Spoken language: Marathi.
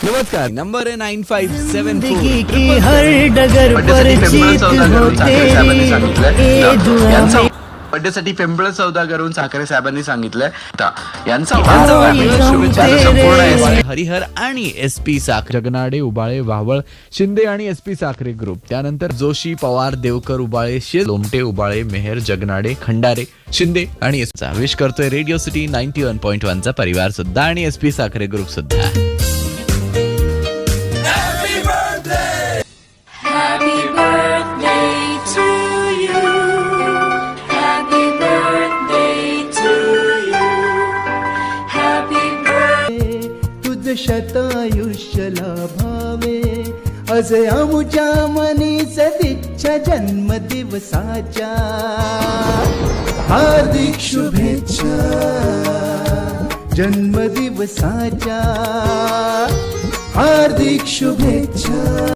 नमस्कार, नंबर है 9574 जिंदगी की हर डगर पर जीत हो तेरी ए दुआ में बर्थडेसाठी पिंपळ सौदागरहून साखरे साहेबांनी सांगितलंय यांचा यांचा वाढदिवस, शुभेच्छा तेरे संपूर्ण हरिहर आणि SP साखरे, जगनाडे, उबाळे, वावळ, शिंदे आणि SP साखरे ग्रुप. त्यानंतर जोशी, पवार, देवकर, उबाळे, लोमटे, उबाळे, मेहर, जगनाडे, खंडारे, शिंदे आणि SP चा विश करतोय रेडिओ सिटी 91.1 चा परिवार सुद्धा आणि SP साखरे ग्रुप सुद्धा. Happy birthday to you. Happy birthday to you. Happy birthday. तुझ शतायुष्य लाभावे असे आमुच्या मनी सदिच्छा जन्मदिवसाच्या हार्दिक शुभेच्छा जन्मदिवसाच्या हार्दिक शुभेच्छा.